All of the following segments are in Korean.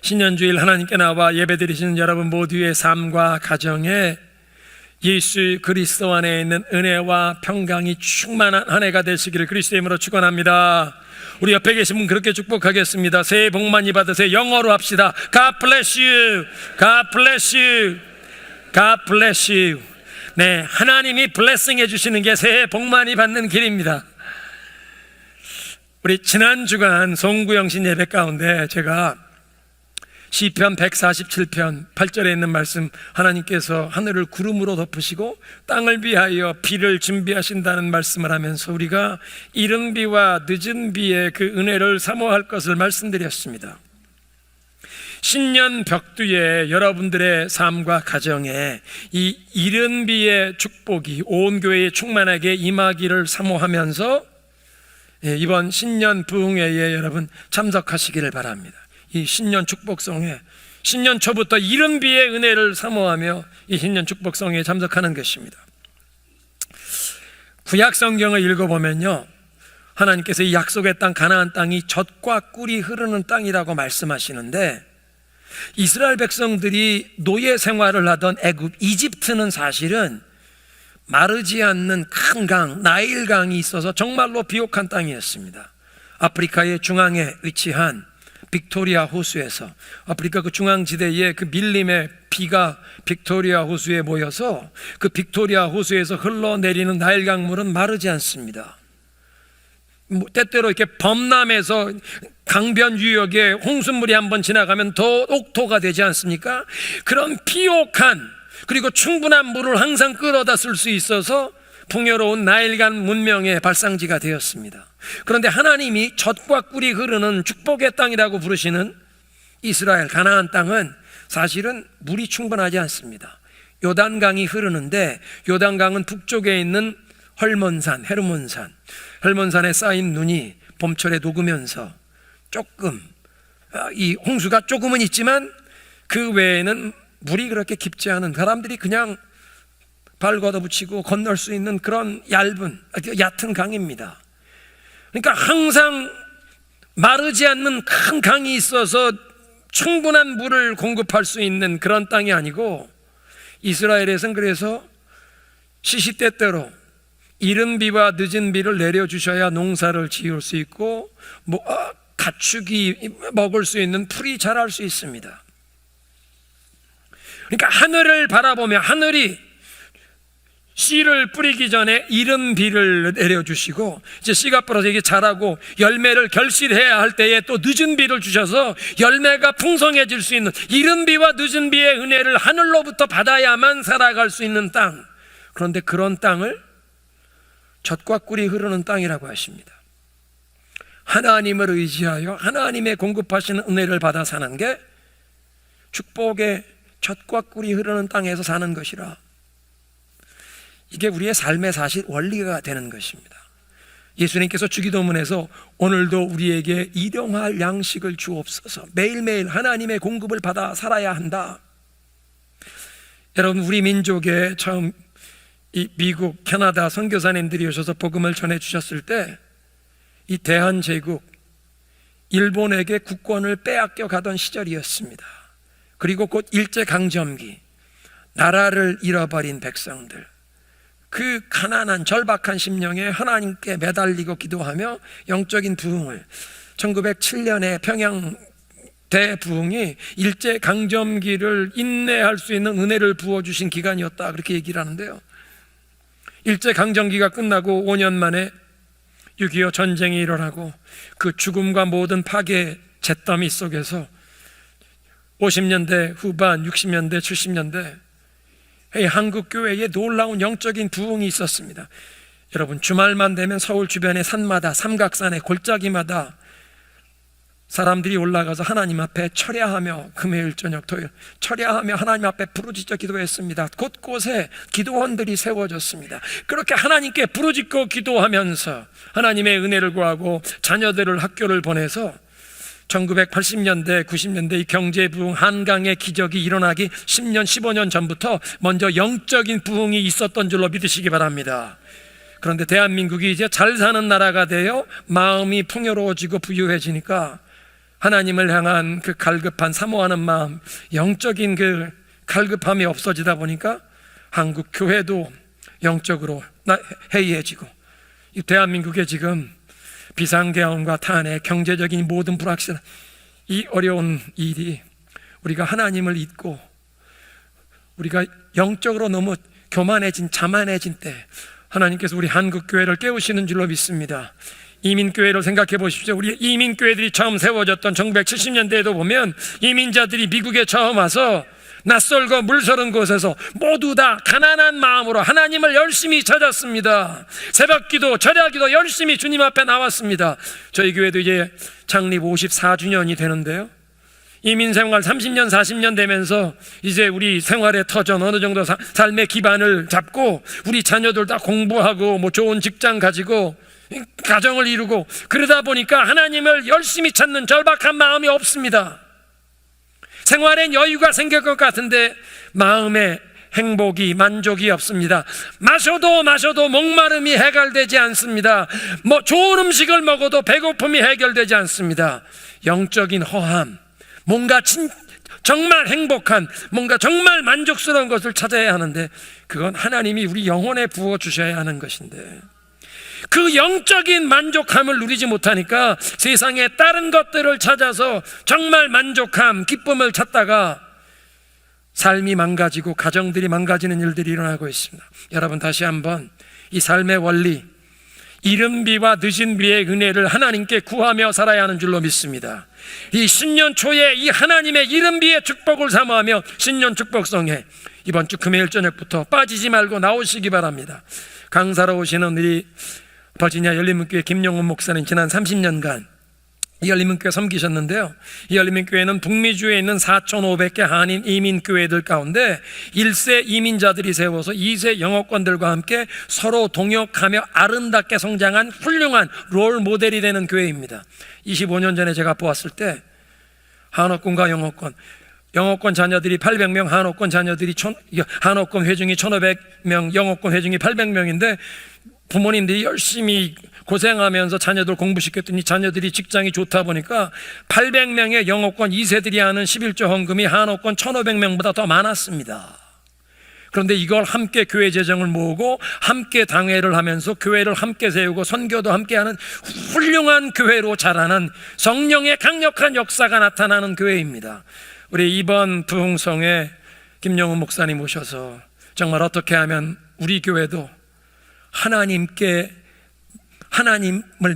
신년주일 하나님께 나와 예배드리시는 여러분 모두의 삶과 가정에 예수 그리스도 안에 있는 은혜와 평강이 충만한 한 해가 되시기를 그리스도의 이름으로 축원합니다. 우리 옆에 계신 분 그렇게 축복하겠습니다. 새해 복 많이 받으세요. 영어로 합시다. God bless you. God bless you. God bless you. 네, 하나님이 블레싱 해주시는 게 새해 복 많이 받는 길입니다. 우리 지난 주간 송구영신 예배 가운데 제가 시편 147편 8절에 있는 말씀, 하나님께서 하늘을 구름으로 덮으시고 땅을 위하여 비를 준비하신다는 말씀을 하면서 우리가 이른 비와 늦은 비의 그 은혜를 사모할 것을 말씀드렸습니다. 신년 벽두에 여러분들의 삶과 가정에 이 이른 비의 축복이 온 교회에 충만하게 임하기를 사모하면서 이번 신년 부흥회에 여러분 참석하시기를 바랍니다. 이 신년 축복성에 신년 초부터 이른 비의 은혜를 사모하며 이 신년 축복성에 참석하는 것입니다. 구약 성경을 읽어보면요, 하나님께서 이 약속의 땅 가나안 땅이 젖과 꿀이 흐르는 땅이라고 말씀하시는데, 이스라엘 백성들이 노예 생활을 하던 애굽 이집트는 사실은 마르지 않는 큰 강 나일강이 있어서 정말로 비옥한 땅이었습니다. 아프리카의 중앙에 위치한 빅토리아 호수에서, 아프리카 그 중앙지대에 그 밀림의 비가 빅토리아 호수에 모여서 그 빅토리아 호수에서 흘러내리는 나일강물은 마르지 않습니다. 때때로 이렇게 범람해서 강변 유역에 홍수물이 한번 지나가면 더 옥토가 되지 않습니까? 그런 비옥한 그리고 충분한 물을 항상 끌어다 쓸 수 있어서 풍요로운 나일강 문명의 발상지가 되었습니다. 그런데 하나님이 젖과 꿀이 흐르는 축복의 땅이라고 부르시는 이스라엘 가나안 땅은 사실은 물이 충분하지 않습니다. 요단강이 흐르는데, 요단강은 북쪽에 있는 헐몬산에 쌓인 눈이 봄철에 녹으면서 조금 이 홍수가 조금은 있지만 그 외에는 물이 그렇게 깊지 않은, 사람들이 그냥 발 걷어붙이고 건널 수 있는 그런 얕은 강입니다. 그러니까 항상 마르지 않는 큰 강이 있어서 충분한 물을 공급할 수 있는 그런 땅이 아니고, 이스라엘에서는 그래서 시시때때로 이른 비와 늦은 비를 내려주셔야 농사를 지을 수 있고 가축이 먹을 수 있는 풀이 자랄 수 있습니다. 그러니까 하늘을 바라보며 하늘이 씨를 뿌리기 전에 이른 비를 내려주시고, 이제 씨가 뿌려서 이게 자라고 열매를 결실해야 할 때에 또 늦은 비를 주셔서 열매가 풍성해질 수 있는, 이른 비와 늦은 비의 은혜를 하늘로부터 받아야만 살아갈 수 있는 땅. 그런데 그런 땅을 젖과 꿀이 흐르는 땅이라고 하십니다. 하나님을 의지하여 하나님의 공급하시는 은혜를 받아 사는 게 축복의 젖과 꿀이 흐르는 땅에서 사는 것이라, 이게 우리의 삶의 사실 원리가 되는 것입니다. 예수님께서 주기도문에서 오늘도 우리에게 일용할 양식을 주옵소서, 매일매일 하나님의 공급을 받아 살아야 한다. 여러분, 우리 민족에 처음 이 미국, 캐나다 선교사님들이 오셔서 복음을 전해 주셨을 때 이 대한제국, 일본에게 국권을 빼앗겨 가던 시절이었습니다. 그리고 곧 일제강점기, 나라를 잃어버린 백성들, 그 가난한 절박한 심령에 하나님께 매달리고 기도하며 영적인 부흥을, 1907년에 평양 대부흥이 일제강점기를 인내할 수 있는 은혜를 부어주신 기간이었다, 그렇게 얘기를 하는데요, 일제강점기가 끝나고 5년 만에 6.25 전쟁이 일어나고 그 죽음과 모든 파괴 잿더미 속에서 50년대 후반, 60년대, 70년대 한국교회에 놀라운 영적인 부흥이 있었습니다. 여러분, 주말만 되면 서울 주변의 산마다, 삼각산의 골짜기마다 사람들이 올라가서 하나님 앞에 철야하며, 금요일 저녁 토요일 철야하며 하나님 앞에 부르짖어 기도했습니다. 곳곳에 기도원들이 세워졌습니다. 그렇게 하나님께 부르짖고 기도하면서 하나님의 은혜를 구하고 자녀들을 학교를 보내서 1980년대 90년대 이 경제 부흥, 한강의 기적이 일어나기 10년 15년 전부터 먼저 영적인 부흥이 있었던 줄로 믿으시기 바랍니다. 그런데 대한민국이 이제 잘 사는 나라가 되어 마음이 풍요로워지고 부유해지니까 하나님을 향한 그 갈급한 사모하는 마음, 영적인 그 갈급함이 없어지다 보니까 한국 교회도 영적으로 해이해지고, 이 대한민국에 지금 비상계엄과 탄핵, 경제적인 모든 불확실한 이 어려운 일이 우리가 하나님을 잊고 우리가 영적으로 너무 교만해진, 자만해진 때 하나님께서 우리 한국교회를 깨우시는 줄로 믿습니다. 이민교회를 생각해 보십시오. 우리 이민교회들이 처음 세워졌던 1970년대에도 보면 이민자들이 미국에 처음 와서 낯설고 물서른 곳에서 모두 다 가난한 마음으로 하나님을 열심히 찾았습니다. 새벽기도, 절야기도 열심히 주님 앞에 나왔습니다. 저희 교회도 이제 창립 54주년이 되는데요, 이민생활 30년 40년 되면서 이제 우리 생활의 터전, 어느 정도 삶의 기반을 잡고 우리 자녀들 다 공부하고 뭐 좋은 직장 가지고 가정을 이루고 그러다 보니까 하나님을 열심히 찾는 절박한 마음이 없습니다. 생활엔 여유가 생길 것 같은데 마음에 행복이, 만족이 없습니다. 마셔도 목마름이 해결되지 않습니다. 뭐 좋은 음식을 먹어도 배고픔이 해결되지 않습니다. 영적인 허함, 뭔가 정말 행복한, 뭔가 정말 만족스러운 것을 찾아야 하는데 그건 하나님이 우리 영혼에 부어주셔야 하는 것인데, 그 영적인 만족함을 누리지 못하니까 세상에 다른 것들을 찾아서 정말 만족함, 기쁨을 찾다가 삶이 망가지고 가정들이 망가지는 일들이 일어나고 있습니다. 여러분, 다시 한번 이 삶의 원리, 이른 비와 늦은 비의 은혜를 하나님께 구하며 살아야 하는 줄로 믿습니다. 이 신년 초에 이 하나님의 이른 비의 축복을 사모하며 신년 축복성에 이번 주 금요일 저녁부터 빠지지 말고 나오시기 바랍니다. 강사로 오시는 우리 버지니아 열린문교회 김용훈 목사님, 지난 30년간 이 열린문교회 섬기셨는데요, 이 열린문교회는 북미주에 있는 4,500개 한인 이민교회들 가운데 1세 이민자들이 세워서 2세 영어권들과 함께 서로 동역하며 아름답게 성장한 훌륭한 롤 모델이 되는 교회입니다. 25년 전에 제가 보았을 때 한어권과 영어권 자녀들이 800명, 한어권 회중이 1,500명, 영어권 회중이 800명인데 부모님들이 열심히 고생하면서 자녀들 공부시켰더니 자녀들이 직장이 좋다 보니까 800명의 영어권 2세들이 하는 11조 헌금이 한어권 1,500명보다 더 많았습니다. 그런데 이걸 함께 교회 재정을 모으고 함께 당회를 하면서 교회를 함께 세우고 선교도 함께하는 훌륭한 교회로 자라는 성령의 강력한 역사가 나타나는 교회입니다. 우리 이번 부흥성에 김영훈 목사님 오셔서 정말 어떻게 하면 우리 교회도 하나님을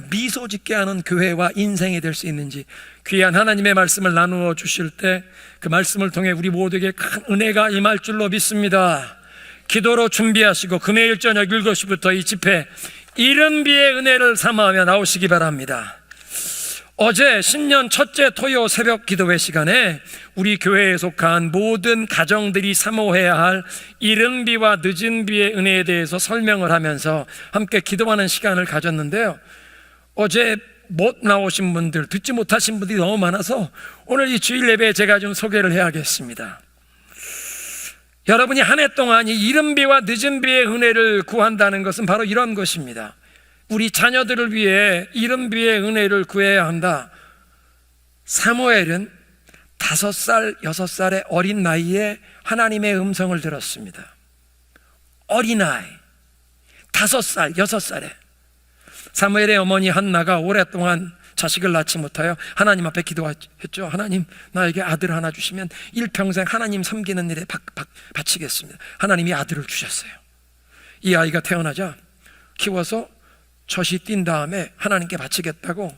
미소 짓게 하는 교회와 인생이 될 수 있는지, 귀한 하나님의 말씀을 나누어 주실 때 그 말씀을 통해 우리 모두에게 큰 은혜가 임할 줄로 믿습니다. 기도로 준비하시고 금요일 저녁 7시부터 이 집회 이른 비의 은혜를 사모하며 나오시기 바랍니다. 어제 신년 첫째 토요 새벽 기도회 시간에 우리 교회에 속한 모든 가정들이 사모해야 할 이른 비와 늦은 비의 은혜에 대해서 설명을 하면서 함께 기도하는 시간을 가졌는데요, 어제 못 나오신 분들, 듣지 못하신 분들이 너무 많아서 오늘 이 주일 예배에 제가 좀 소개를 해야겠습니다. 여러분이 한 해 동안 이 이른 비와 늦은 비의 은혜를 구한다는 것은 바로 이런 것입니다. 우리 자녀들을 위해 이른 비의 은혜를 구해야 한다. 사무엘은 5살, 6살의 어린 나이에 하나님의 음성을 들었습니다. 어린아이 5살, 6살에 사무엘의 어머니 한나가 오랫동안 자식을 낳지 못하여 하나님 앞에 기도했죠. 하나님, 나에게 아들 하나 주시면 일평생 하나님 섬기는 일에 바치겠습니다. 하나님이 아들을 주셨어요. 이 아이가 태어나자 키워서 젖이 띈 다음에 하나님께 바치겠다고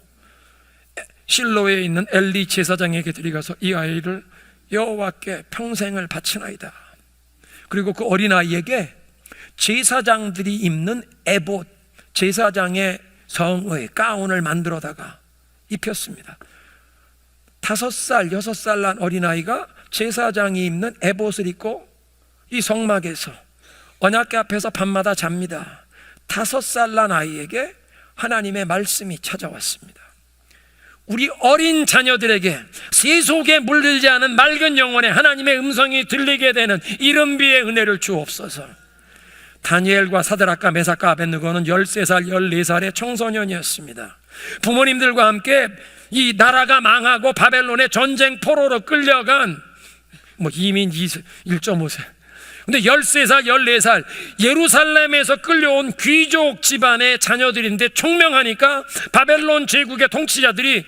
실로에 있는 엘리 제사장에게 들이가서 이 아이를 여호와께 평생을 바치나이다. 그리고 그 어린아이에게 제사장들이 입는 에봇, 제사장의 성의 가운을 만들어다가 입혔습니다. 5살, 6살 난 어린아이가 제사장이 입는 에봇을 입고 이 성막에서 언약궤 앞에서 밤마다 잡니다. 5살 난 아이에게 하나님의 말씀이 찾아왔습니다. 우리 어린 자녀들에게 세속에 물들지 않은 맑은 영혼에 하나님의 음성이 들리게 되는 이른 비의 은혜를 주옵소서. 다니엘과 사드락과 메삭과 아벳느고는 13살, 14살의 청소년이었습니다. 부모님들과 함께 이 나라가 망하고 바벨론의 전쟁 포로로 끌려간 이민 1.5세. 근데 13살, 14살 예루살렘에서 끌려온 귀족 집안의 자녀들인데 총명하니까 바벨론 제국의 통치자들이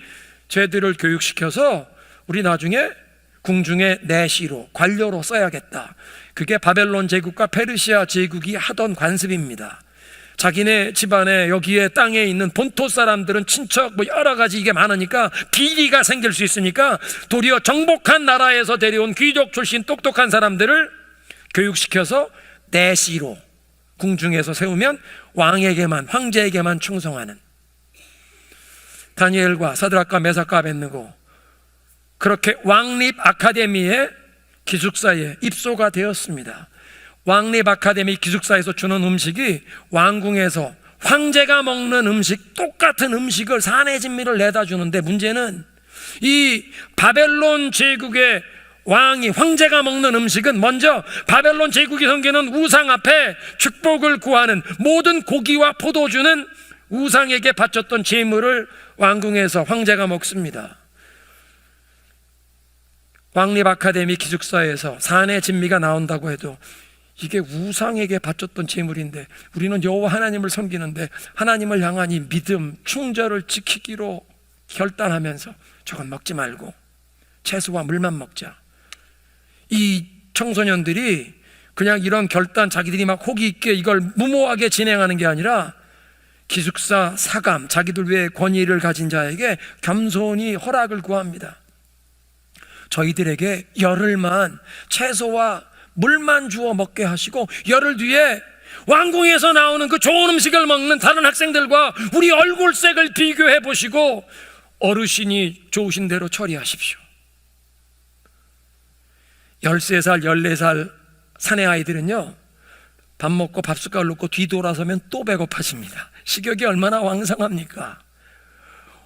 쟤들을 교육시켜서 우리 나중에 궁중의 내시로, 관료로 써야겠다. 그게 바벨론 제국과 페르시아 제국이 하던 관습입니다. 자기네 집안에 여기에 땅에 있는 본토 사람들은 친척 여러 가지 이게 많으니까 비리가 생길 수 있으니까 도리어 정복한 나라에서 데려온 귀족 출신 똑똑한 사람들을 교육시켜서 내시로 궁중에서 세우면 왕에게만, 황제에게만 충성하는 다니엘과 사드락과 메삭과 아벳느고, 그렇게 왕립 아카데미의 기숙사에 입소가 되었습니다. 왕립 아카데미 기숙사에서 주는 음식이 왕궁에서 황제가 먹는 음식, 똑같은 음식을 사내 진미를 내다 주는데, 문제는 이 바벨론 제국의 왕이, 황제가 먹는 음식은 먼저 바벨론 제국이 섬기는 우상 앞에 축복을 구하는, 모든 고기와 포도주는 우상에게 바쳤던 제물을 왕궁에서 황제가 먹습니다. 왕립 아카데미 기숙사에서 사내 진미가 나온다고 해도 이게 우상에게 바쳤던 제물인데, 우리는 여호와 하나님을 섬기는데 하나님을 향한 이 믿음, 충절을 지키기로 결단하면서 저건 먹지 말고 채소와 물만 먹자. 이 청소년들이 그냥 이런 결단, 자기들이 막 호기 있게 이걸 무모하게 진행하는 게 아니라 기숙사 사감, 자기들 외에 권위를 가진 자에게 겸손히 허락을 구합니다. 저희들에게 열흘만 채소와 물만 주어 먹게 하시고, 열흘 뒤에 왕궁에서 나오는 그 좋은 음식을 먹는 다른 학생들과 우리 얼굴색을 비교해 보시고 어르신이 좋으신 대로 처리하십시오. 13살, 14살 사내 아이들은요, 밥 먹고 밥 숟갈 놓고 뒤돌아서면 또 배고파집니다. 식욕이 얼마나 왕성합니까?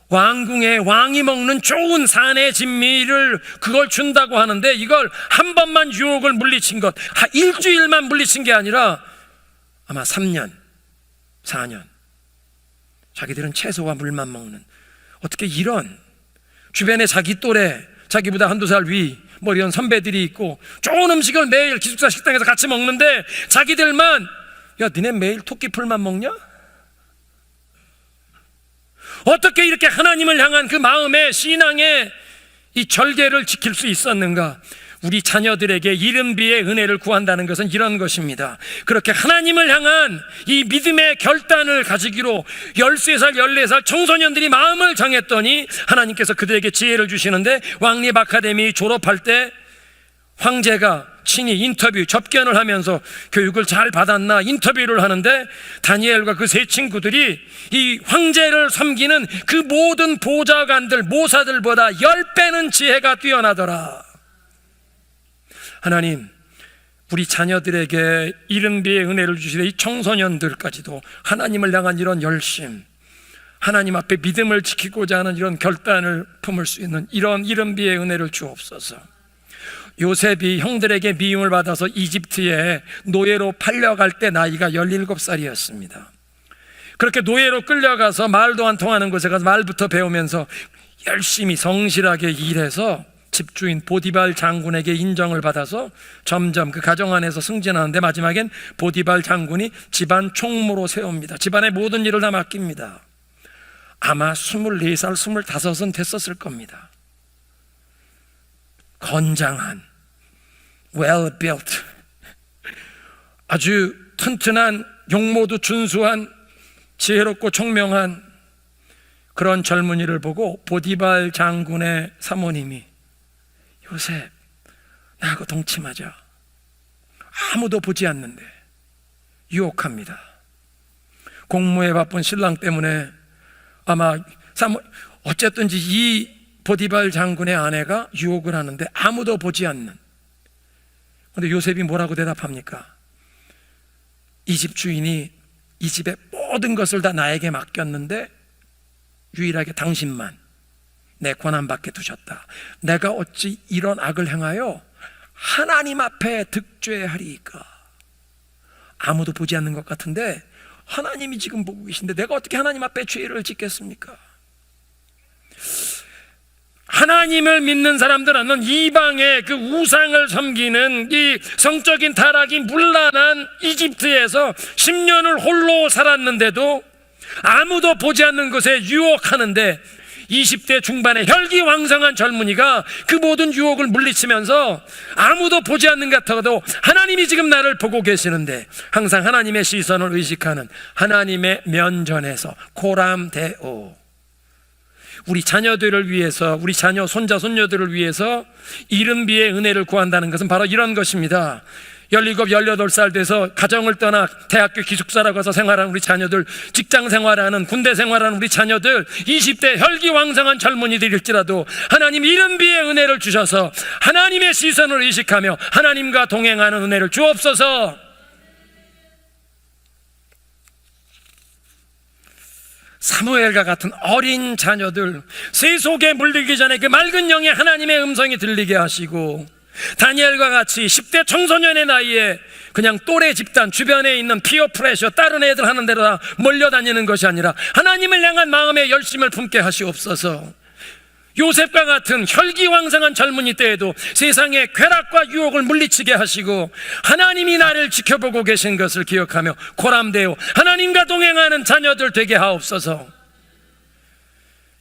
왕궁에 왕이 먹는 좋은 사내 진미를 그걸 준다고 하는데, 이걸 한 번만 유혹을 물리친 것, 일주일만 물리친 게 아니라 아마 3년, 4년 자기들은 채소와 물만 먹는, 어떻게 이런 주변에 자기 또래, 자기보다 한두 살 위 이런 선배들이 있고 좋은 음식을 매일 기숙사 식당에서 같이 먹는데 자기들만, 야 니네 매일 토끼풀만 먹냐? 어떻게 이렇게 하나님을 향한 그 마음의 신앙의 이 절개를 지킬 수 있었는가? 우리 자녀들에게 이른비의 은혜를 구한다는 것은 이런 것입니다. 그렇게 하나님을 향한 이 믿음의 결단을 가지기로 13살, 14살 청소년들이 마음을 정했더니 하나님께서 그들에게 지혜를 주시는데, 왕립 아카데미 졸업할 때 황제가 친히 인터뷰, 접견을 하면서 교육을 잘 받았나 인터뷰를 하는데, 다니엘과 그 세 친구들이 이 황제를 섬기는 그 모든 보좌관들, 모사들보다 10배는 지혜가 뛰어나더라. 하나님, 우리 자녀들에게 이른비의 은혜를 주시되 이 청소년들까지도 하나님을 향한 이런 열심, 하나님 앞에 믿음을 지키고자 하는 이런 결단을 품을 수 있는 이런 이른비의 은혜를 주옵소서. 요셉이 형들에게 미움을 받아서 이집트에 노예로 팔려갈 때 나이가 17살이었습니다. 그렇게 노예로 끌려가서 말도 안 통하는 곳에 가서 말부터 배우면서 열심히 성실하게 일해서 집주인 보디발 장군에게 인정을 받아서 점점 그 가정 안에서 승진하는데, 마지막엔 보디발 장군이 집안 총무로 세웁니다. 집안의 모든 일을 다 맡깁니다. 아마 24살, 25은 됐었을 겁니다. 건장한, well built, 아주 튼튼한, 용모도 준수한, 지혜롭고 총명한 그런 젊은이를 보고 보디발 장군의 사모님이, 요셉, 나하고 동침하자. 아무도 보지 않는데 유혹합니다. 공무에 바쁜 신랑 때문에 아마 어쨌든지 이 보디발 장군의 아내가 유혹을 하는데 아무도 보지 않는. 그런데 요셉이 뭐라고 대답합니까? 이 집 주인이 이 집의 모든 것을 다 나에게 맡겼는데 유일하게 당신만 내 권한 밖에 두셨다. 내가 어찌 이런 악을 행하여 하나님 앞에 득죄하리이까? 아무도 보지 않는 것 같은데 하나님이 지금 보고 계신데 내가 어떻게 하나님 앞에 죄를 짓겠습니까? 하나님을 믿는 사람들은 이방의 그 우상을 섬기는 이 성적인 타락이 문란한 이집트에서 10년을 홀로 살았는데도 아무도 보지 않는 것에 유혹하는데 20대 중반의 혈기왕성한 젊은이가 그 모든 유혹을 물리치면서 아무도 보지 않는 것 같아도 하나님이 지금 나를 보고 계시는데 항상 하나님의 시선을 의식하는 하나님의 면전에서 코람데오, 우리 자녀들을 위해서, 우리 자녀, 손자, 손녀들을 위해서 이른 비의 은혜를 구한다는 것은 바로 이런 것입니다. 17, 18살 돼서 가정을 떠나 대학교 기숙사라고 해서 생활하는 우리 자녀들, 직장 생활하는, 군대 생활하는 우리 자녀들, 20대 혈기왕성한 젊은이들일지라도 하나님 이른 비의 은혜를 주셔서 하나님의 시선을 의식하며 하나님과 동행하는 은혜를 주옵소서. 사무엘과 같은 어린 자녀들, 세속에 물들기 전에 그 맑은 영의 하나님의 음성이 들리게 하시고, 다니엘과 같이 10대 청소년의 나이에 그냥 또래 집단 주변에 있는 피어 프레셔, 다른 애들 하는 대로 다 몰려다니는 것이 아니라 하나님을 향한 마음의 열심을 품게 하시옵소서. 요셉과 같은 혈기왕성한 젊은이 때에도 세상의 쾌락과 유혹을 물리치게 하시고 하나님이 나를 지켜보고 계신 것을 기억하며 고람되어 하나님과 동행하는 자녀들 되게 하옵소서.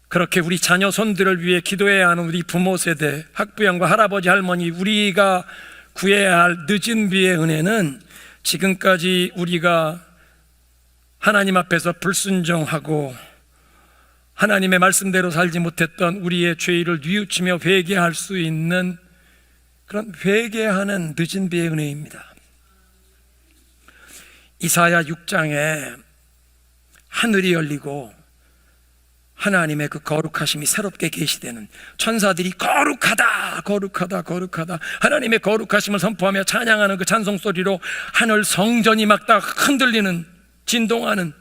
그렇게 우리 자녀 손들을 위해 기도해야 하는 우리 부모 세대, 학부형과 할아버지 할머니, 우리가 구해야 할 늦은 비의 은혜는 지금까지 우리가 하나님 앞에서 불순종하고 하나님의 말씀대로 살지 못했던 우리의 죄를 뉘우치며 회개할 수 있는 그런 회개하는 늦은 비의 은혜입니다. 이사야 6장에 하늘이 열리고 하나님의 그 거룩하심이 새롭게 계시되는, 천사들이 거룩하다 거룩하다 거룩하다 하나님의 거룩하심을 선포하며 찬양하는 그 찬송소리로 하늘 성전이 막 다 흔들리는, 진동하는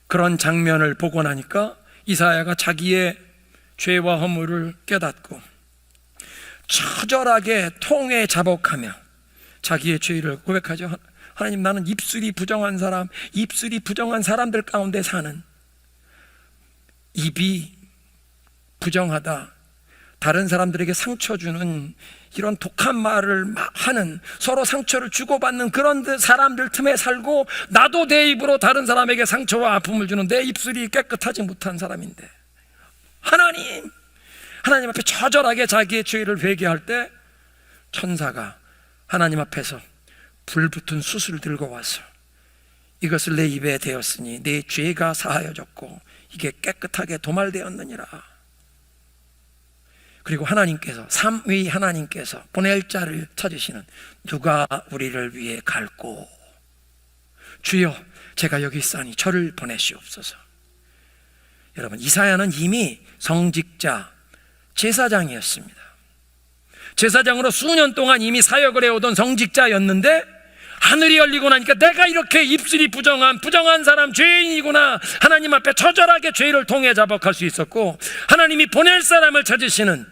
그런 장면을 보고 나니까 이사야가 자기의 죄와 허물을 깨닫고 처절하게 통에 자복하며 자기의 죄를 고백하죠. 하나님, 나는 입술이 부정한 사람들 가운데 사는, 입이 부정하다, 다른 사람들에게 상처 주는 이런 독한 말을 하는, 서로 상처를 주고받는 그런 사람들 틈에 살고 나도 내 입으로 다른 사람에게 상처와 아픔을 주는 내 입술이 깨끗하지 못한 사람인데 하나님 앞에 처절하게 자기의 죄를 회개할 때 천사가 하나님 앞에서 불붙은 숯을 들고 와서 이것을 내 입에 대었으니 내 죄가 사하여졌고 이게 깨끗하게 도말되었느니라. 그리고 하나님께서, 삼위 하나님께서 보낼 자를 찾으시는, 누가 우리를 위해 갈고, 주여 제가 여기 있사니 저를 보내시옵소서. 여러분, 이사야는 이미 성직자 제사장이었습니다. 제사장으로 수년 동안 이미 사역을 해오던 성직자였는데 하늘이 열리고 나니까 내가 이렇게 입술이 부정한 사람, 죄인이구나, 하나님 앞에 처절하게 죄를 통해 자복할 수 있었고 하나님이 보낼 사람을 찾으시는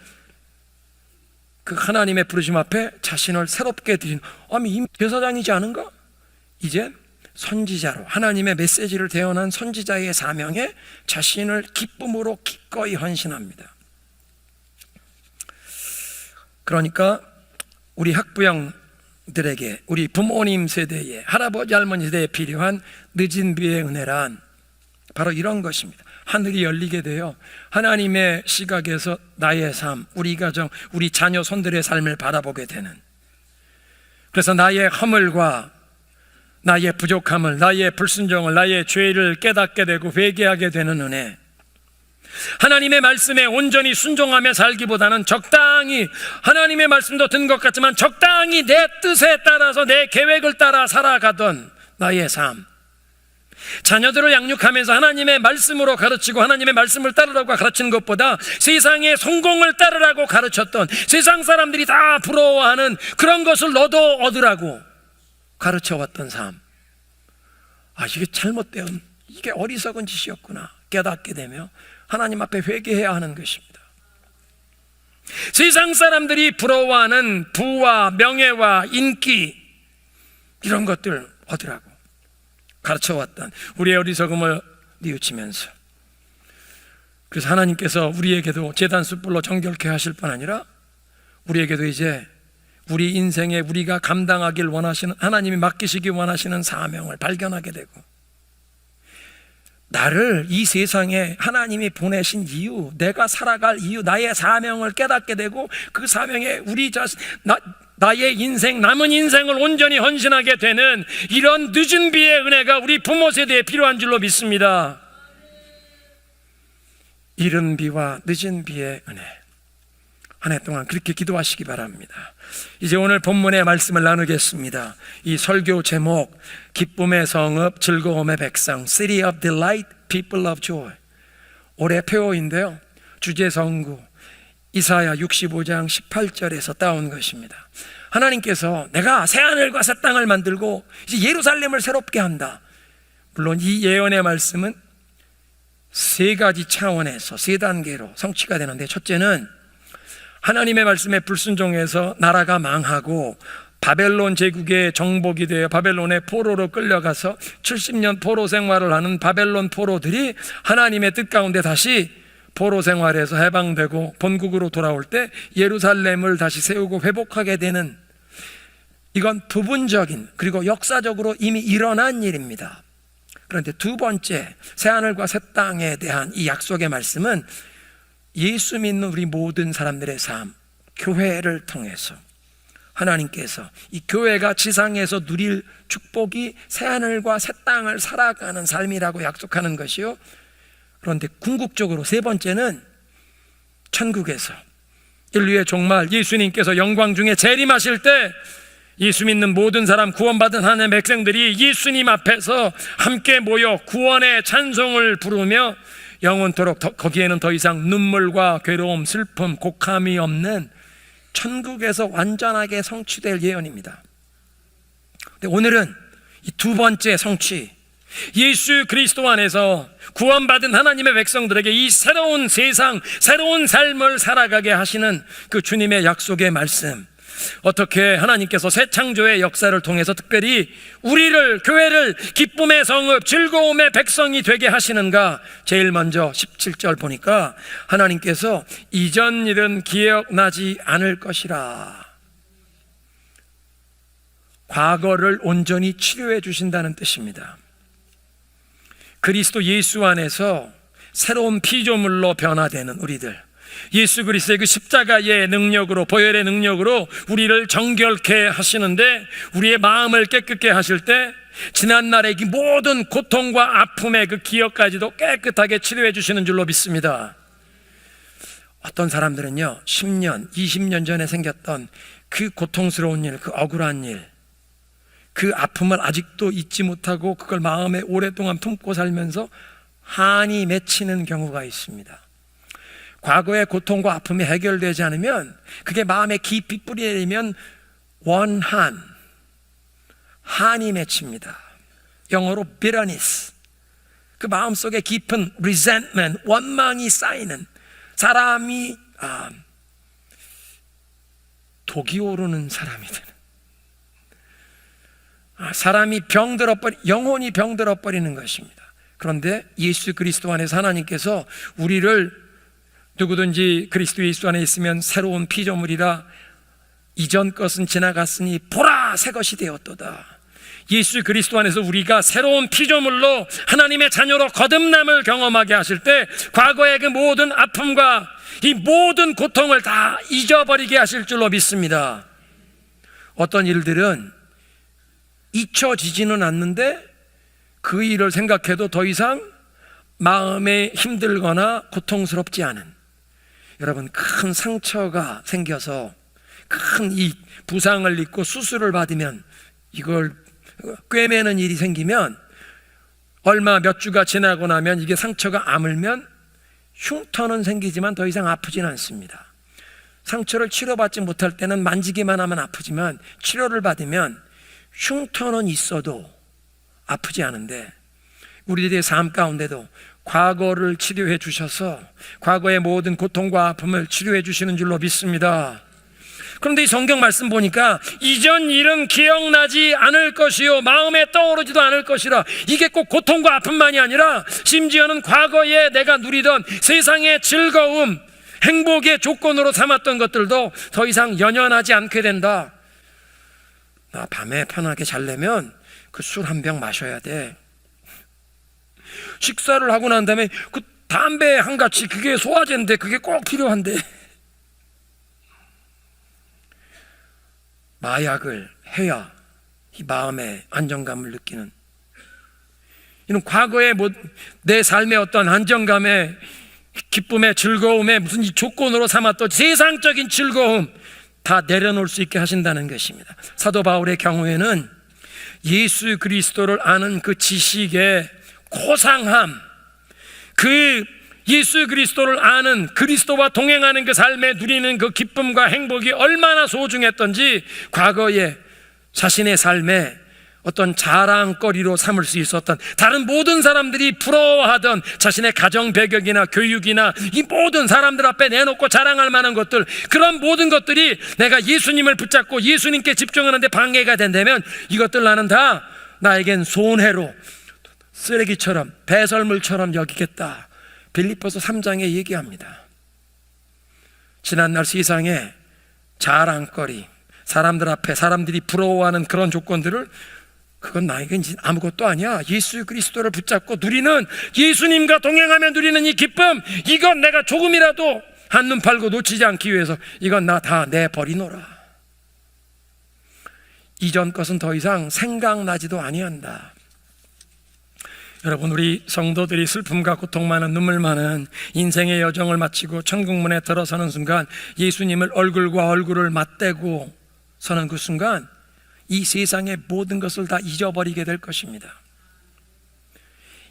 그 하나님의 부르심 앞에 자신을 새롭게 드린, 이미 제사장이지 않은가? 이제 선지자로 하나님의 메시지를 대언한 선지자의 사명에 자신을 기쁨으로 기꺼이 헌신합니다. 그러니까 우리 학부형들에게, 우리 부모님 세대에, 할아버지 할머니 세대에 필요한 늦은 비의 은혜란 바로 이런 것입니다. 하늘이 열리게 되어 하나님의 시각에서 나의 삶, 우리 가정, 우리 자녀 손들의 삶을 바라보게 되는, 그래서 나의 허물과 나의 부족함을, 나의 불순종을, 나의 죄를 깨닫게 되고 회개하게 되는 은혜, 하나님의 말씀에 온전히 순종하며 살기보다는 적당히, 하나님의 말씀도 든 것 같지만 적당히 내 뜻에 따라서 내 계획을 따라 살아가던 나의 삶, 자녀들을 양육하면서 하나님의 말씀으로 가르치고 하나님의 말씀을 따르라고 가르치는 것보다 세상의 성공을 따르라고 가르쳤던, 세상 사람들이 다 부러워하는 그런 것을 너도 얻으라고 가르쳐왔던 삶, 이게 잘못된, 이게 어리석은 짓이었구나 깨닫게 되며 하나님 앞에 회개해야 하는 것입니다. 세상 사람들이 부러워하는 부와 명예와 인기, 이런 것들 얻으라고 가르쳐왔던 우리의 어리석음을 뉘우치면서, 그래서 하나님께서 우리에게도 제단 숯불로 정결케 하실 뿐 아니라 우리에게도 이제 우리 인생에 우리가 감당하길 원하시는, 하나님이 맡기시기 원하시는 사명을 발견하게 되고, 나를 이 세상에 하나님이 보내신 이유, 내가 살아갈 이유, 나의 사명을 깨닫게 되고, 그 사명에 우리 나의 인생, 남은 인생을 온전히 헌신하게 되는 이런 늦은 비의 은혜가 우리 부모 세대에 필요한 줄로 믿습니다. 이른 비와 늦은 비의 은혜, 한 해 동안 그렇게 기도하시기 바랍니다. 이제 오늘 본문의 말씀을 나누겠습니다. 이 설교 제목, 기쁨의 성읍, 즐거움의 백성, City of Delight, People of Joy. 올해 표어인데요, 주제성구 이사야 65장 18절에서 따온 것입니다. 하나님께서 내가 새하늘과 새 땅을 만들고 이제 예루살렘을 새롭게 한다. 물론 이 예언의 말씀은 세 가지 차원에서 세 단계로 성취가 되는데, 첫째는 하나님의 말씀에 불순종해서 나라가 망하고 바벨론 제국의 정복이 되어 바벨론의 포로로 끌려가서 70년 포로 생활을 하는 바벨론 포로들이 하나님의 뜻 가운데 다시 포로 생활에서 해방되고 본국으로 돌아올 때 예루살렘을 다시 세우고 회복하게 되는, 이건 부분적인 그리고 역사적으로 이미 일어난 일입니다. 그런데 두 번째, 새하늘과 새 땅에 대한 이 약속의 말씀은 예수 믿는 우리 모든 사람들의 삶, 교회를 통해서 하나님께서 이 교회가 지상에서 누릴 축복이 새하늘과 새 땅을 살아가는 삶이라고 약속하는 것이요. 그런데 궁극적으로 세 번째는 천국에서 인류의 종말 예수님께서 영광 중에 재림하실 때 예수 믿는 모든 사람, 구원받은 하나님의 백성들이 예수님 앞에서 함께 모여 구원의 찬송을 부르며 영원토록 거기에는 더 이상 눈물과 괴로움, 슬픔, 곡함이 없는 천국에서 완전하게 성취될 예언입니다. 근데 오늘은 이 두 번째 성취, 예수 그리스도 안에서 구원받은 하나님의 백성들에게 이 새로운 세상, 새로운 삶을 살아가게 하시는 그 주님의 약속의 말씀, 어떻게 하나님께서 새 창조의 역사를 통해서 특별히 우리를, 교회를 기쁨의 성읍, 즐거움의 백성이 되게 하시는가. 제일 먼저 17절 보니까 하나님께서 이전 일은 기억나지 않을 것이라, 과거를 온전히 치료해 주신다는 뜻입니다. 그리스도 예수 안에서 새로운 피조물로 변화되는 우리들, 예수 그리스도의 그 십자가의 능력으로, 보혈의 능력으로 우리를 정결케 하시는데, 우리의 마음을 깨끗게 하실 때 지난날의 이 모든 고통과 아픔의 그 기억까지도 깨끗하게 치료해 주시는 줄로 믿습니다. 어떤 사람들은요, 10년, 20년 전에 생겼던 그 고통스러운 일, 그 억울한 일, 그 아픔을 아직도 잊지 못하고 그걸 마음에 오랫동안 품고 살면서 한이 맺히는 경우가 있습니다. 과거의 고통과 아픔이 해결되지 않으면 그게 마음에 깊이 뿌리내리면 한이 맺힙니다. 영어로 bitterness, 그 마음속에 깊은 resentment, 원망이 쌓이는, 사람이 독이 오르는 사람이 되는, 사람이 영혼이 병들어 버리는 것입니다. 그런데 예수 그리스도 안에서 하나님께서 우리를, 누구든지 그리스도 예수 안에 있으면 새로운 피조물이라, 이전 것은 지나갔으니 보라 새 것이 되었도다. 예수 그리스도 안에서 우리가 새로운 피조물로 하나님의 자녀로 거듭남을 경험하게 하실 때 과거의 그 모든 아픔과 이 모든 고통을 다 잊어버리게 하실 줄로 믿습니다. 어떤 일들은 잊혀지지는 않는데 그 일을 생각해도 더 이상 마음에 힘들거나 고통스럽지 않은, 여러분, 큰 상처가 생겨서 큰 이 부상을 입고 수술을 받으면, 이걸 꿰매는 일이 생기면 얼마 몇 주가 지나고 나면 이게 상처가 아물면 흉터는 생기지만 더 이상 아프진 않습니다. 상처를 치료받지 못할 때는 만지기만 하면 아프지만 치료를 받으면 흉터는 있어도 아프지 않은데, 우리들의 삶 가운데도 과거를 치료해 주셔서 과거의 모든 고통과 아픔을 치료해 주시는 줄로 믿습니다. 그런데 이 성경 말씀 보니까 이전 일은 기억나지 않을 것이요 마음에 떠오르지도 않을 것이라. 이게 꼭 고통과 아픔만이 아니라 심지어는 과거에 내가 누리던 세상의 즐거움, 행복의 조건으로 삼았던 것들도 더 이상 연연하지 않게 된다. 나 밤에 편하게 자려면 그 술 한 병 마셔야 돼. 식사를 하고 난 다음에 그 담배 한 가치, 그게 소화제인데 그게 꼭 필요한데 마약을 해야 이 마음의 안정감을 느끼는, 이런 과거의 내 삶의 어떤 안정감의 기쁨의 즐거움의 무슨 이 조건으로 삼았던 세상적인 즐거움 다 내려놓을 수 있게 하신다는 것입니다. 사도 바울의 경우에는 예수 그리스도를 아는 그 지식의 고상함, 그 예수 그리스도를 아는, 그리스도와 동행하는 그 삶에 누리는 그 기쁨과 행복이 얼마나 소중했던지 과거에 자신의 삶에 어떤 자랑거리로 삼을 수 있었던, 다른 모든 사람들이 부러워하던 자신의 가정 배경이나 교육이나 이 모든 사람들 앞에 내놓고 자랑할 만한 것들, 그런 모든 것들이 내가 예수님을 붙잡고 예수님께 집중하는데 방해가 된다면 이것들 나는 다 나에겐 손해로, 쓰레기처럼, 배설물처럼 여기겠다. 빌립보서 3장에 얘기합니다. 지난날 세상에 자랑거리, 사람들 앞에 사람들이 부러워하는 그런 조건들을, 그건 나에겐 아무것도 아니야. 예수 그리스도를 붙잡고 누리는, 예수님과 동행하며 누리는 이 기쁨, 이건 내가 조금이라도 한눈 팔고 놓치지 않기 위해서 이건 나 다 내버리노라. 이전 것은 더 이상 생각나지도 아니한다. 여러분, 우리 성도들이 슬픔과 고통 많은, 눈물 많은 인생의 여정을 마치고 천국문에 들어서는 순간, 예수님을 얼굴과 얼굴을 맞대고 서는 그 순간 이 세상의 모든 것을 다 잊어버리게 될 것입니다.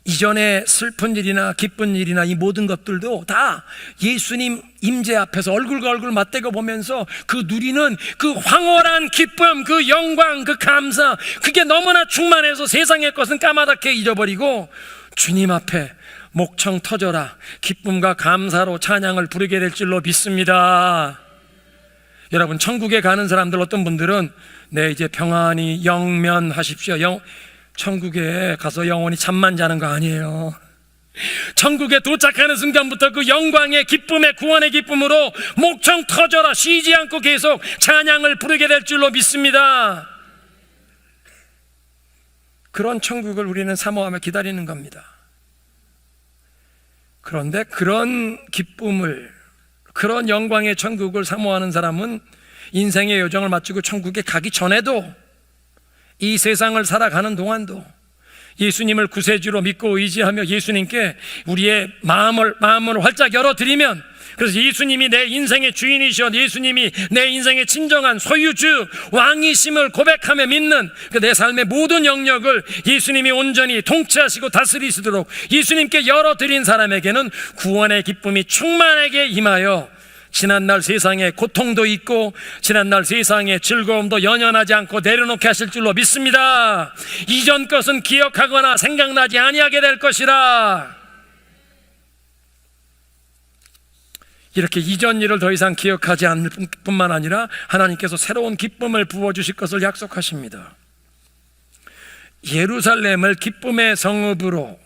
이전에 슬픈 일이나 기쁜 일이나 이 모든 것들도 다 예수님 임재 앞에서 얼굴과 얼굴 맞대고 보면서 그 누리는 그 황홀한 기쁨, 그 영광, 그 감사, 그게 너무나 충만해서 세상의 것은 까마득하게 잊어버리고 주님 앞에 목청 터져라 기쁨과 감사로 찬양을 부르게 될 줄로 믿습니다. 여러분, 천국에 가는 사람들, 어떤 분들은 네, 이제 평안히 영면하십시오. 천국에 가서 영원히 잠만 자는 거 아니에요. 천국에 도착하는 순간부터 그 영광의 기쁨의 구원의 기쁨으로 목청 터져라 쉬지 않고 계속 찬양을 부르게 될 줄로 믿습니다. 그런 천국을 우리는 사모하며 기다리는 겁니다. 그런데 그런 기쁨을, 그런 영광의 천국을 사모하는 사람은 인생의 여정을 마치고 천국에 가기 전에도, 이 세상을 살아가는 동안도 예수님을 구세주로 믿고 의지하며 예수님께 우리의 마음을 활짝 열어드리면, 그래서 예수님이 내 인생의 주인이시여, 예수님이 내 인생의 진정한 소유주, 왕이심을 고백하며 믿는 내 삶의 모든 영역을 예수님이 온전히 통치하시고 다스리시도록 예수님께 열어드린 사람에게는 구원의 기쁨이 충만하게 임하여 지난날 세상에 고통도 있고 지난날 세상에 즐거움도 연연하지 않고 내려놓게 하실 줄로 믿습니다. 이전 것은 기억하거나 생각나지 아니하게 될 것이라. 이렇게 이전 일을 더 이상 기억하지 않을 뿐만 아니라 하나님께서 새로운 기쁨을 부어주실 것을 약속하십니다. 예루살렘을 기쁨의 성읍으로,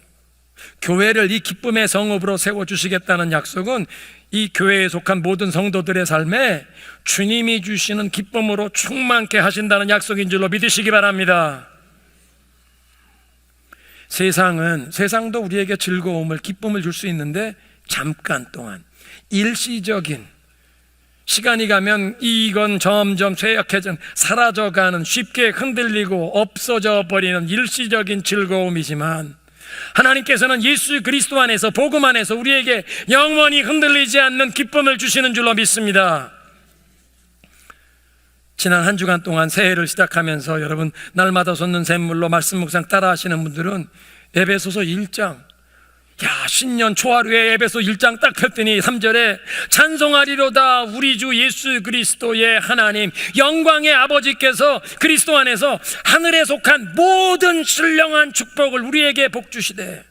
교회를 이 기쁨의 성읍으로 세워주시겠다는 약속은 이 교회에 속한 모든 성도들의 삶에 주님이 주시는 기쁨으로 충만케 하신다는 약속인 줄로 믿으시기 바랍니다. 세상도 우리에게 즐거움을, 기쁨을 줄 수 있는데 잠깐 동안, 일시적인, 시간이 가면 이건 점점 쇠약해져 사라져가는, 쉽게 흔들리고 없어져 버리는 일시적인 즐거움이지만, 하나님께서는 예수 그리스도 안에서, 복음 안에서 우리에게 영원히 흔들리지 않는 기쁨을 주시는 줄로 믿습니다. 지난 한 주간 동안 새해를 시작하면서 여러분 날마다 솟는 샘물로 말씀 묵상 따라 하시는 분들은 에베소서 1장, 신년 초하루에 에베소 1장 딱 폈더니 3절에 찬송하리로다 우리 주 예수 그리스도의 하나님 영광의 아버지께서 그리스도 안에서 하늘에 속한 모든 신령한 축복을 우리에게 복주시되,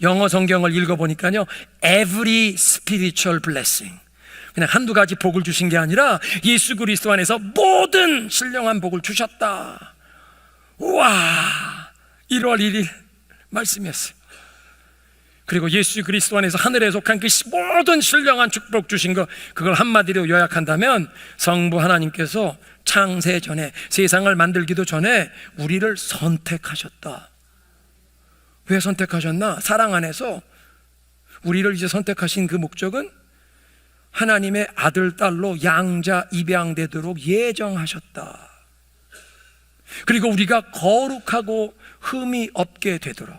영어 성경을 읽어보니까요, every spiritual blessing, 그냥 한두 가지 복을 주신 게 아니라 예수 그리스도 안에서 모든 신령한 복을 주셨다. 우와, 1월 1일 말씀이었어요. 그리고 예수 그리스도 안에서 하늘에 속한 그 모든 신령한 축복 주신 거, 그걸 한마디로 요약한다면 성부 하나님께서 창세 전에, 세상을 만들기도 전에 우리를 선택하셨다. 왜 선택하셨나? 사랑 안에서 우리를 이제 선택하신 그 목적은 하나님의 아들, 딸로 양자 입양되도록 예정하셨다. 그리고 우리가 거룩하고 흠이 없게 되도록.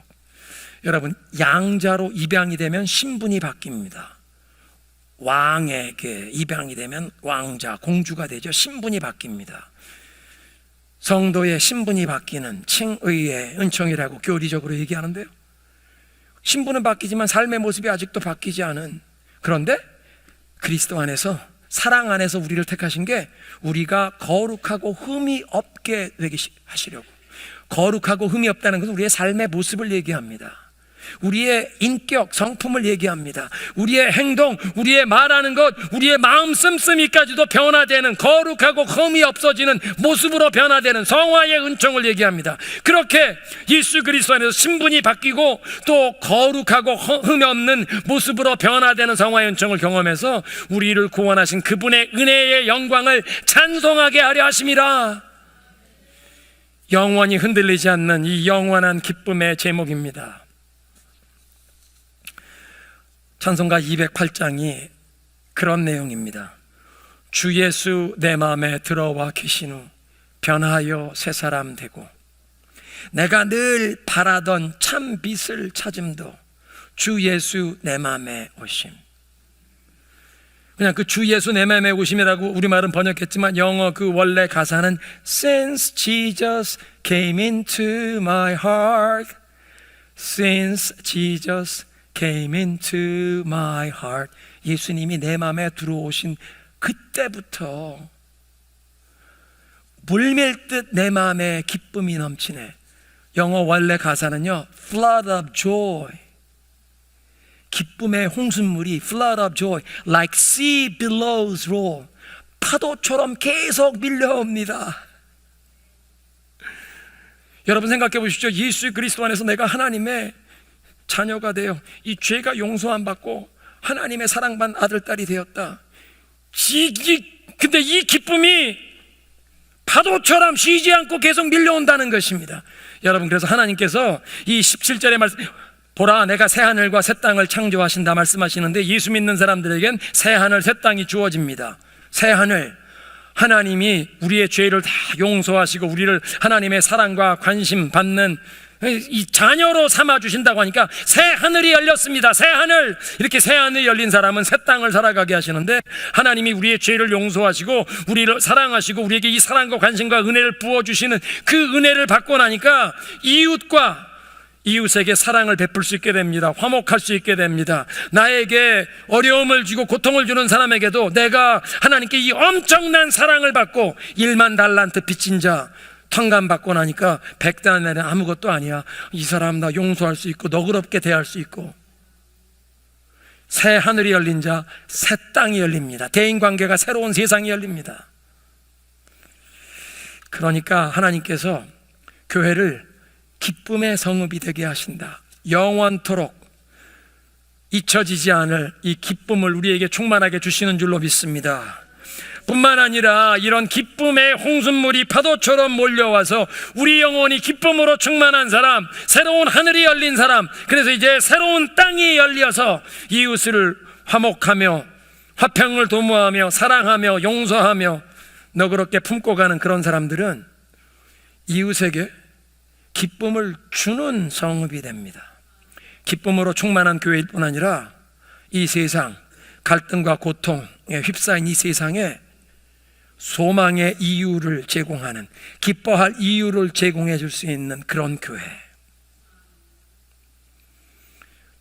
여러분, 양자로 입양이 되면 신분이 바뀝니다. 왕에게 입양이 되면 왕자, 공주가 되죠. 신분이 바뀝니다. 성도의 신분이 바뀌는 칭의의 은총이라고 교리적으로 얘기하는데요, 신분은 바뀌지만 삶의 모습이 아직도 바뀌지 않은, 그런데 그리스도 안에서, 사랑 안에서 우리를 택하신 게 우리가 거룩하고 흠이 없게 되게 하시려고. 거룩하고 흠이 없다는 것은 우리의 삶의 모습을 얘기합니다. 우리의 인격, 성품을 얘기합니다. 우리의 행동, 우리의 말하는 것, 우리의 마음 씀씀이까지도 변화되는, 거룩하고 흠이 없어지는 모습으로 변화되는 성화의 은총을 얘기합니다. 그렇게 예수 그리스도 안에서 신분이 바뀌고 또 거룩하고 흠이 없는 모습으로 변화되는 성화의 은총을 경험해서 우리를 구원하신 그분의 은혜의 영광을 찬송하게 하려 하심이라. 영원히 흔들리지 않는 이 영원한 기쁨의 제목입니다. 찬송가 208장이 그런 내용입니다. 주 예수 내 마음에 들어와 계신 후 변하여 새 사람 되고, 내가 늘 바라던 참 빛을 찾음도 주 예수 내 마음에 오심. 그냥 그 주 예수 내 마음에 오심이라고 우리말은 번역했지만 영어 그 원래 가사는 Since Jesus came into my heart, Since Jesus came into my heart. 예수님이 내 마음에 들어오신 그때부터 물밀듯 내 마음에 기쁨이 넘치네. 영어 원래 가사는요, flood of joy. 기쁨의 홍수물이 flood of joy, like sea billows roll. 파도처럼 계속 밀려옵니다. 여러분 생각해 보십시오. 예수 그리스도 안에서 내가 하나님의 자녀가 되어 이 죄가 용서함 받고 하나님의 사랑받은 아들, 딸이 되었다. 근데 이 기쁨이 파도처럼 쉬지 않고 계속 밀려온다는 것입니다. 여러분, 그래서 하나님께서 이 17절의 말씀, 보라 내가 새 하늘과 새 땅을 창조하신다 말씀하시는데, 예수 믿는 사람들에겐 새 하늘 새 땅이 주어집니다. 새 하늘, 하나님이 우리의 죄를 다 용서하시고 우리를 하나님의 사랑과 관심 받는 이 자녀로 삼아주신다고 하니까 새 하늘이 열렸습니다. 새 하늘. 이렇게 새 하늘이 열린 사람은 새 땅을 살아가게 하시는데, 하나님이 우리의 죄를 용서하시고 우리를 사랑하시고 우리에게 이 사랑과 관심과 은혜를 부어주시는 그 은혜를 받고 나니까 이웃과 이웃에게 사랑을 베풀 수 있게 됩니다. 화목할 수 있게 됩니다. 나에게 어려움을 주고 고통을 주는 사람에게도 내가 하나님께 이 엄청난 사랑을 받고 1만 달란트 빚진 자 탕감받고 나니까 100달러는 아무것도 아니야. 이 사람 나 용서할 수 있고 너그럽게 대할 수 있고. 새 하늘이 열린 자, 새 땅이 열립니다. 대인관계가 새로운 세상이 열립니다. 그러니까 하나님께서 교회를 기쁨의 성읍이 되게 하신다. 영원토록 잊혀지지 않을 이 기쁨을 우리에게 충만하게 주시는 줄로 믿습니다. 뿐만 아니라 이런 기쁨의 홍수물이 파도처럼 몰려와서 우리 영혼이 기쁨으로 충만한 사람, 새로운 하늘이 열린 사람, 그래서 이제 새로운 땅이 열려서 이웃을 화목하며 화평을 도모하며 사랑하며 용서하며 너그럽게 품고 가는 그런 사람들은 이웃에게 기쁨을 주는 성읍이 됩니다. 기쁨으로 충만한 교회일 뿐 아니라 이 세상, 갈등과 고통에 휩싸인 이 세상에 소망의 이유를 제공하는, 기뻐할 이유를 제공해 줄 수 있는 그런 교회.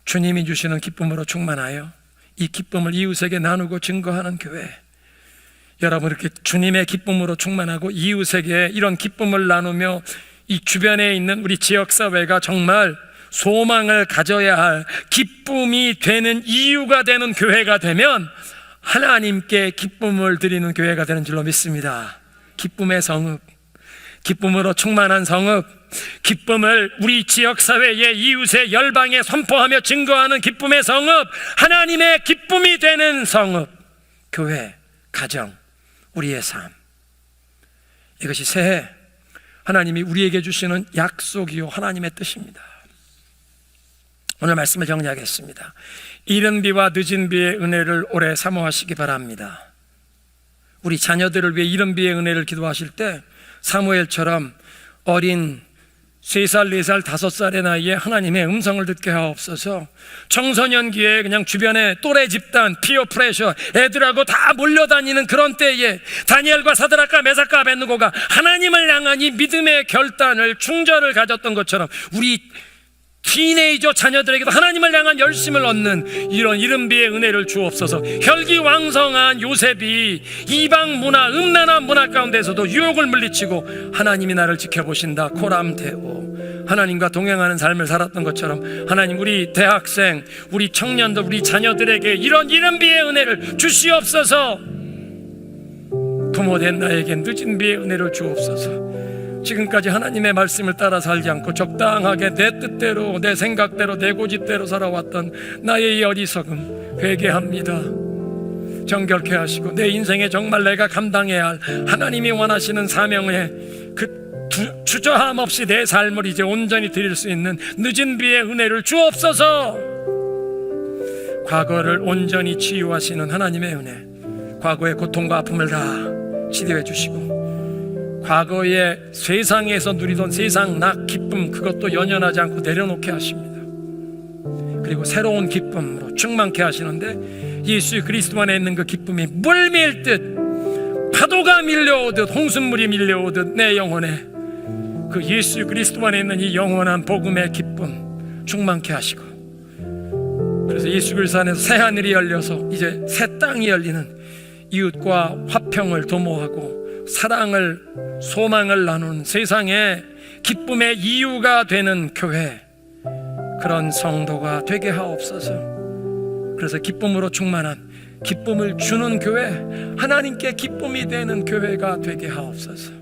주님이 주시는 기쁨으로 충만하여 이 기쁨을 이웃에게 나누고 증거하는 교회. 여러분, 이렇게 주님의 기쁨으로 충만하고 이웃에게 이런 기쁨을 나누며 이 주변에 있는 우리 지역사회가 정말 소망을 가져야 할 기쁨이 되는 이유가 되는 교회가 되면 하나님께 기쁨을 드리는 교회가 되는 줄로 믿습니다. 기쁨의 성읍, 기쁨으로 충만한 성읍, 기쁨을 우리 지역사회에, 이웃의 열방에 선포하며 증거하는 기쁨의 성읍, 하나님의 기쁨이 되는 성읍, 교회, 가정, 우리의 삶. 이것이 새해 하나님이 우리에게 주시는 약속이요 하나님의 뜻입니다. 오늘 말씀을 정리하겠습니다. 이른 비와 늦은 비의 은혜를 오래 사모하시기 바랍니다. 우리 자녀들을 위해 이른 비의 은혜를 기도하실 때 사무엘처럼 어린 3살, 4살, 5살의 나이에 하나님의 음성을 듣게 하옵소서. 청소년기에 그냥 주변에 또래 집단, 피어 프레셔, 애들하고 다 몰려다니는 그런 때에 다니엘과 사드락과 메삭과 아벳느고가 하나님을 향한 이 믿음의 결단을, 충절을 가졌던 것처럼 우리 티네이저 자녀들에게도 하나님을 향한 열심을 얻는 이런 이른 비의 은혜를 주옵소서. 혈기왕성한 요셉이 이방 문화, 음란한 문화 가운데서도 유혹을 물리치고 하나님이 나를 지켜보신다, 코람테오, 하나님과 동행하는 삶을 살았던 것처럼 하나님, 우리 대학생, 우리 청년들, 우리 자녀들에게 이런 이른 비의 은혜를 주시옵소서. 부모된 나에게 늦은 비의 은혜를 주옵소서. 지금까지 하나님의 말씀을 따라 살지 않고 적당하게 내 뜻대로, 내 생각대로, 내 고집대로 살아왔던 나의 이 어리석음 회개합니다. 정결케 하시고 내 인생에 정말 내가 감당해야 할 하나님이 원하시는 사명에 그 주저함 없이 내 삶을 이제 온전히 드릴 수 있는 늦은 비의 은혜를 주옵소서. 과거를 온전히 치유하시는 하나님의 은혜, 과거의 고통과 아픔을 다 치료해 주시고 과거의 세상에서 누리던 세상 낙 기쁨, 그것도 연연하지 않고 내려놓게 하십니다. 그리고 새로운 기쁨으로 충만케 하시는데 예수 그리스도 안에 있는 그 기쁨이 물밀듯, 파도가 밀려오듯, 홍수물이 밀려오듯 내 영혼에 그 예수 그리스도 안에 있는 이 영원한 복음의 기쁨 충만케 하시고, 그래서 예수 그리스도 안에서 새 하늘이 열려서 이제 새 땅이 열리는, 이웃과 화평을 도모하고 사랑을, 소망을 나누는 세상에 기쁨의 이유가 되는 교회, 그런 성도가 되게 하옵소서. 그래서 기쁨으로 충만한, 기쁨을 주는 교회, 하나님께 기쁨이 되는 교회가 되게 하옵소서.